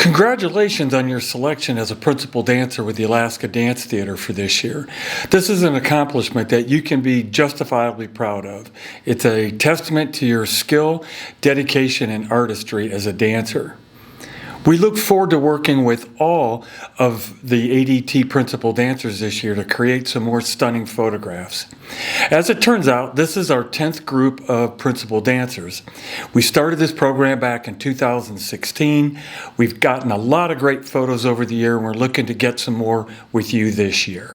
Congratulations on your selection as a principal dancer with the Alaska Dance Theater for this year. This is an accomplishment that you can be justifiably proud of. It's a testament to your skill, dedication, and artistry as a dancer. We look forward to working with all of the ADT principal dancers this year to create some more stunning photographs. As it turns out, this is our 10th group of principal dancers. We started this program back in 2016. We've gotten a lot of great photos over the year, and we're looking to get some more with you this year.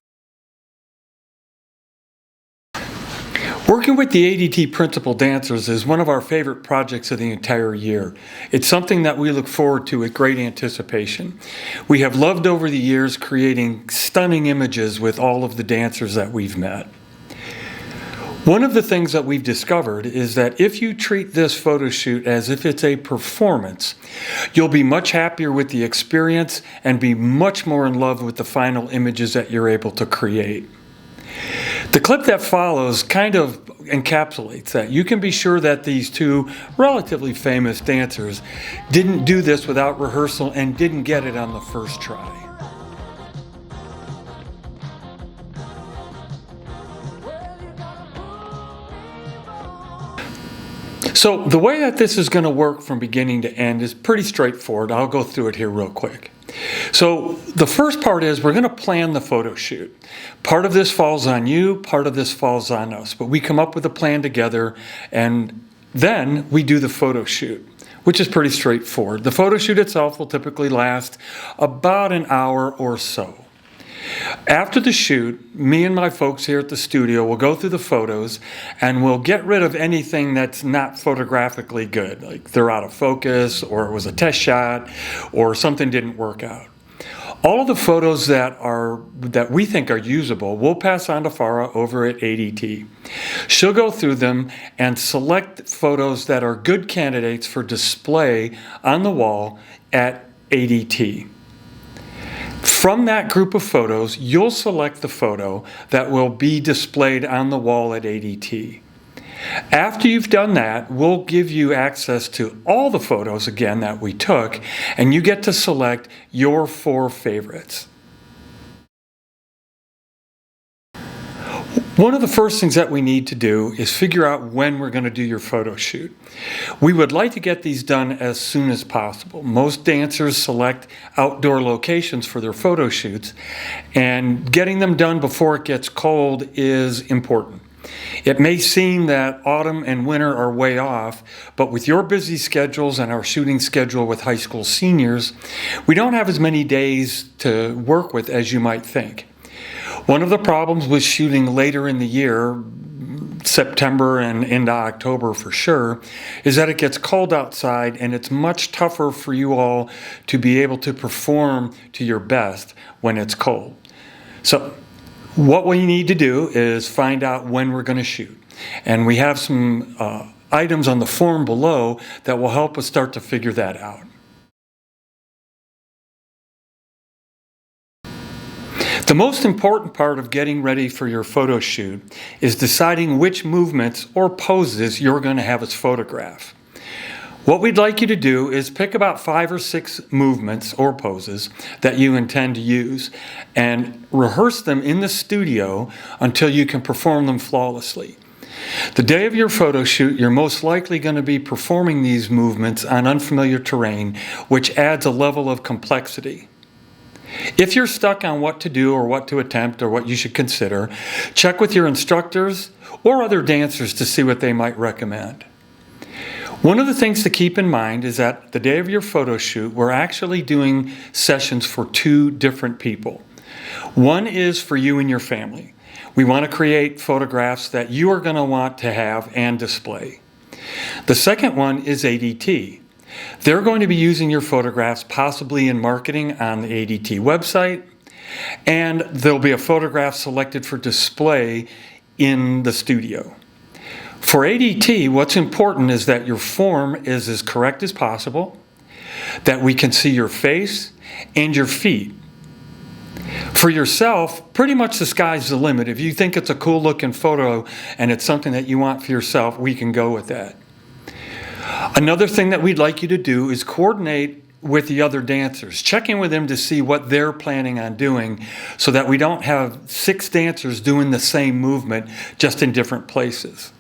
Working with the ADT principal dancers is one of our favorite projects of the entire year. It's something that we look forward to with great anticipation. We have loved over the years creating stunning images with all of the dancers that we've met. One of the things that we've discovered is that if you treat this photo shoot as if it's a performance, you'll be much happier with the experience and be much more in love with the final images that you're able to create. The clip that follows kind of encapsulates that. You can be sure that these two relatively famous dancers didn't do this without rehearsal and didn't get it on the first try. So the way that this is going to work from beginning to end is pretty straightforward. I'll go through it here real quick. So the first part is we're going to plan the photo shoot. Part of this falls on you, part of this falls on us, but we come up with a plan together and then we do the photo shoot, which is pretty straightforward. The photo shoot itself will typically last about an hour or so. After the shoot, me and my folks here at the studio will go through the photos and we'll get rid of anything that's not photographically good, like they're out of focus or it was a test shot or something didn't work out. All of the photos that we think are usable, we'll pass on to Farah over at ADT. She'll go through them and select photos that are good candidates for display on the wall at ADT. From that group of photos, you'll select the photo that will be displayed on the wall at ADT. After you've done that, we'll give you access to all the photos again that we took, and you get to select your 4 favorites. One of the first things that we need to do is figure out when we're going to do your photo shoot. We would like to get these done as soon as possible. Most dancers select outdoor locations for their photo shoots, and getting them done before it gets cold is important. It may seem that autumn and winter are way off, but with your busy schedules and our shooting schedule with high school seniors, we don't have as many days to work with as you might think. One of the problems with shooting later in the year, September and into October for sure, is that it gets cold outside and it's much tougher for you all to be able to perform to your best when it's cold. So what we need to do is find out when we're going to shoot. And we have some items on the form below that will help us start to figure that out. The most important part of getting ready for your photo shoot is deciding which movements or poses you're going to have us photograph. What we'd like you to do is pick about 5 or 6 movements or poses that you intend to use and rehearse them in the studio until you can perform them flawlessly. The day of your photo shoot, you're most likely going to be performing these movements on unfamiliar terrain, which adds a level of complexity. If you're stuck on what to do or what to attempt or what you should consider, check with your instructors or other dancers to see what they might recommend. One of the things to keep in mind is that the day of your photo shoot, we're actually doing sessions for 2 different people. One is for you and your family. We want to create photographs that you are going to want to have and display. The second one is ADT. They're going to be using your photographs possibly in marketing on the ADT website, and there'll be a photograph selected for display in the studio. For ADT, what's important is that your form is as correct as possible, that we can see your face and your feet. For yourself, pretty much the sky's the limit. If you think it's a cool looking photo and it's something that you want for yourself, we can go with that. Another thing that we'd like you to do is coordinate with the other dancers. Check in with them to see what they're planning on doing so that we don't have 6 dancers doing the same movement just in different places.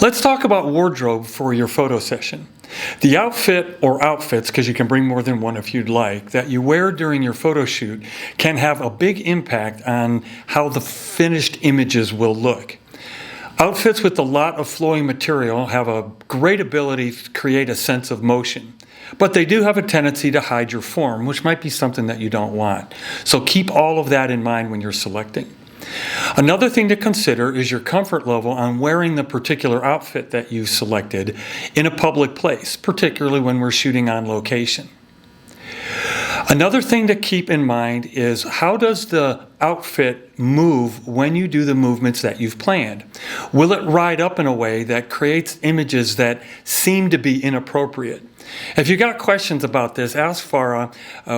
Let's talk about wardrobe for your photo session. The outfit or outfits, because you can bring more than one if you'd like, that you wear during your photo shoot can have a big impact on how the finished images will look. Outfits with a lot of flowing material have a great ability to create a sense of motion, but they do have a tendency to hide your form, which might be something that you don't want. So keep all of that in mind when you're selecting. Another thing to consider is your comfort level on wearing the particular outfit that you selected in a public place, particularly when we're shooting on location. Another thing to keep in mind is how does the outfit move when you do the movements that you've planned? Will it ride up in a way that creates images that seem to be inappropriate? If you got questions about this, ask Farah.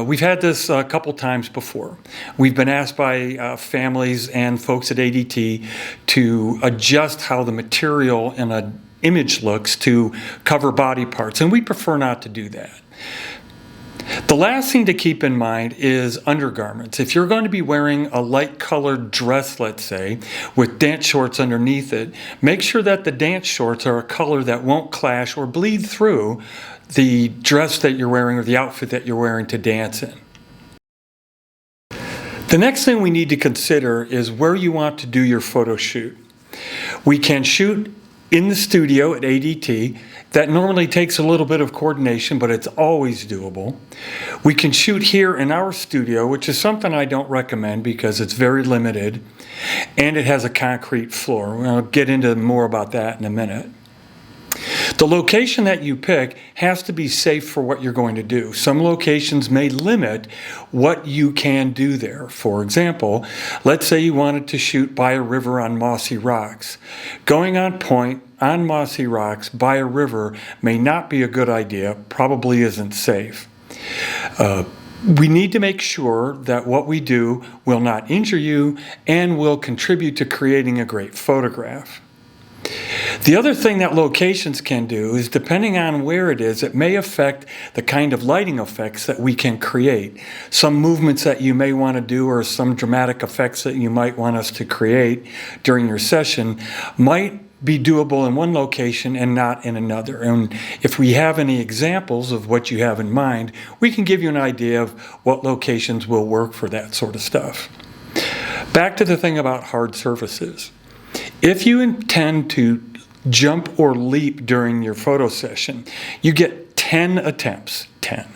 We've had this a couple times before. We've been asked by families and folks at ADT to adjust how the material in an image looks to cover body parts, and we prefer not to do that. The last thing to keep in mind is undergarments. If you're going to be wearing a light colored dress, let's say, with dance shorts underneath it, make sure that the dance shorts are a color that won't clash or bleed through the dress that you're wearing or the outfit that you're wearing to dance in. The next thing we need to consider is where you want to do your photo shoot. We can shoot in the studio at ADT. That normally takes a little bit of coordination, but it's always doable. We can shoot here in our studio, which is something I don't recommend because it's very limited and it has a concrete floor. I'll get into more about that in a minute. The location that you pick has to be safe for what you're going to do. Some locations may limit what you can do there. For example, let's say you wanted to shoot by a river on mossy rocks. Going on point on mossy rocks by a river may not be a good idea, probably isn't safe. We need to make sure that what we do will not injure you and will contribute to creating a great photograph. The other thing that locations can do is, depending on where it is, it may affect the kind of lighting effects that we can create. Some movements that you may want to do or some dramatic effects that you might want us to create during your session might be doable in one location and not in another. And if we have any examples of what you have in mind, we can give you an idea of what locations will work for that sort of stuff. Back to the thing about hard surfaces. If you intend to jump or leap during your photo session, you get 10 attempts, 10.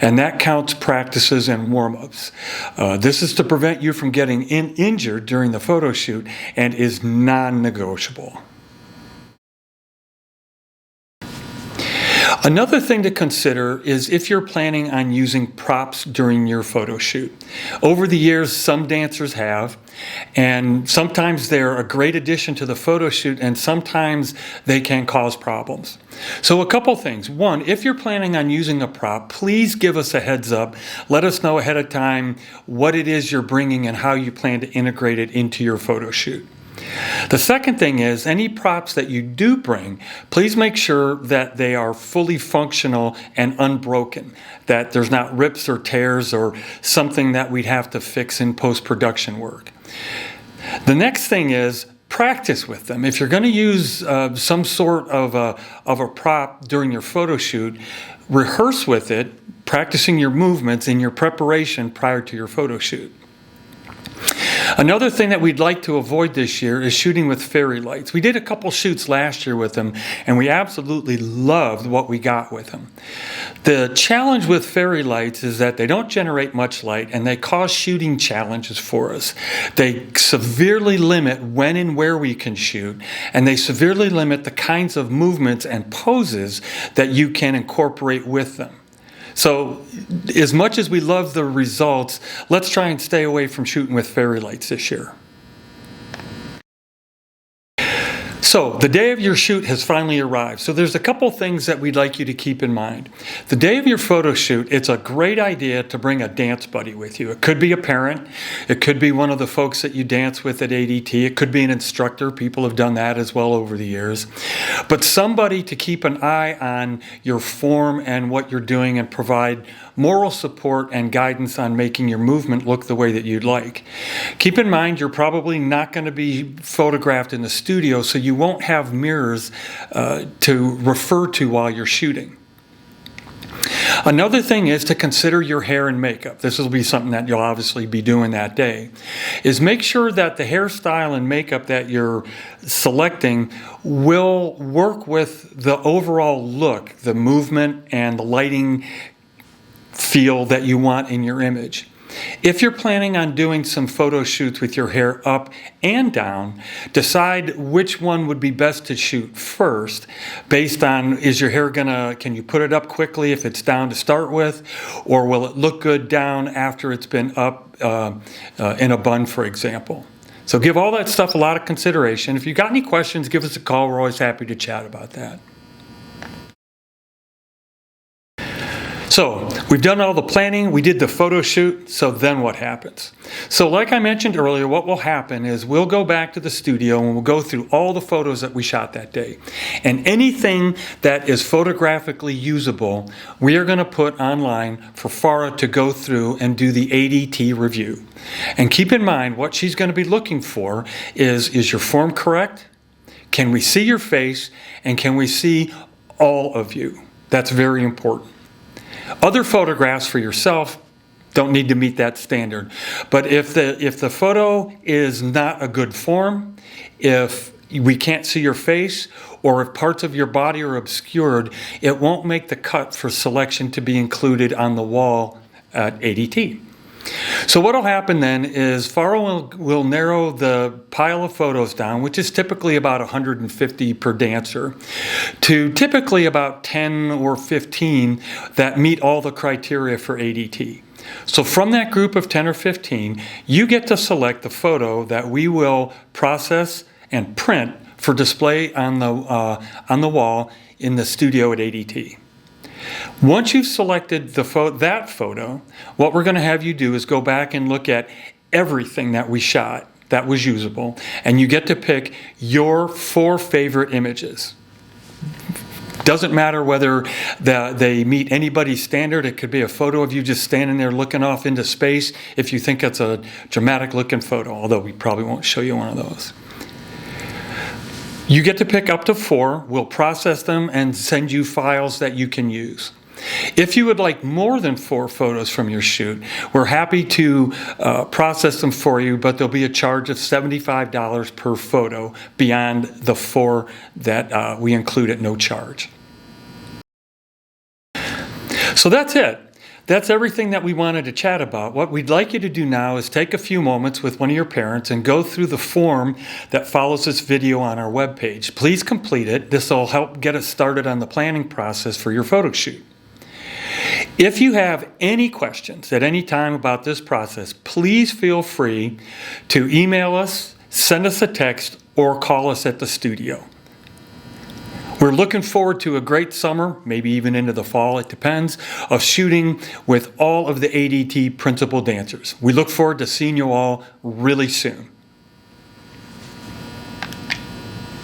And that counts practices and warm-ups. This is to prevent you from getting injured during the photo shoot and is non-negotiable. Another thing to consider is if you're planning on using props during your photo shoot. Over the years, some dancers have, and sometimes they're a great addition to the photo shoot, and sometimes they can cause problems. So a couple things. One, if you're planning on using a prop, please give us a heads up. Let us know ahead of time what it is you're bringing and how you plan to integrate it into your photo shoot. The second thing is, any props that you do bring, please make sure that they are fully functional and unbroken, that there's not rips or tears or something that we'd have to fix in post-production work. The next thing is, practice with them. If you're going to use some sort of a prop during your photo shoot, rehearse with it, practicing your movements in your preparation prior to your photo shoot. Another thing that we'd like to avoid this year is shooting with fairy lights. We did a couple shoots last year with them, and we absolutely loved what we got with them. The challenge with fairy lights is that they don't generate much light, and they cause shooting challenges for us. They severely limit when and where we can shoot, and they severely limit the kinds of movements and poses that you can incorporate with them. So as much as we love the results, let's try and stay away from shooting with fairy lights this year. So the day of your shoot has finally arrived. So there's a couple things that we'd like you to keep in mind. The day of your photo shoot, it's a great idea to bring a dance buddy with you. It could be a parent. It could be one of the folks that you dance with at ADT. It could be an instructor. People have done that as well over the years. But somebody to keep an eye on your form and what you're doing and provide moral support and guidance on making your movement look the way that you'd like. Keep in mind, you're probably not going to be photographed in the studio, so you won't have mirrors to refer to while you're shooting. Another thing is to consider your hair and makeup. This will be something that you'll obviously be doing that day. Is make sure that the hairstyle and makeup that you're selecting will work with the overall look, the movement and the lighting feel that you want in your image. If you're planning on doing some photo shoots with your hair up and down, decide which one would be best to shoot first based on, is your hair can you put it up quickly if it's down to start with, or will it look good down after it's been up in a bun, for example. So give all that stuff a lot of consideration. If you've got any questions, give us a call. We're always happy to chat about that. So we've done all the planning, we did the photo shoot, so then what happens? So like I mentioned earlier, what will happen is we'll go back to the studio and we'll go through all the photos that we shot that day. And anything that is photographically usable, we are going to put online for Farah to go through and do the ADT review. And keep in mind, what she's going to be looking for is your form correct? Can we see your face? And can we see all of you? That's very important. Other photographs for yourself don't need to meet that standard. But if the photo is not a good form, if we can't see your face, or if parts of your body are obscured, it won't make the cut for selection to be included on the wall at ADT. So what will happen then is Farah will narrow the pile of photos down, which is typically about 150 per dancer, to typically about 10 or 15 that meet all the criteria for ADT. So from that group of 10 or 15, you get to select the photo that we will process and print for display on the wall in the studio at ADT. Once you've selected that photo, what we're going to have you do is go back and look at everything that we shot that was usable, and you get to pick your 4 favorite images. Doesn't matter whether they meet anybody's standard. It could be a photo of you just standing there looking off into space if you think it's a dramatic looking photo, although we probably won't show you one of those. You get to pick up to 4. We'll process them and send you files that you can use. If you would like more than 4 photos from your shoot, we're happy to process them for you, but there'll be a charge of $75 per photo beyond the 4 that we include at no charge. So that's it. That's everything that we wanted to chat about. What we'd like you to do now is take a few moments with one of your parents and go through the form that follows this video on our webpage. Please complete it. This will help get us started on the planning process for your photo shoot. If you have any questions at any time about this process, please feel free to email us, send us a text, or call us at the studio. We're looking forward to a great summer, maybe even into the fall, it depends, of shooting with all of the ADT Principla dancers. We look forward to seeing you all really soon.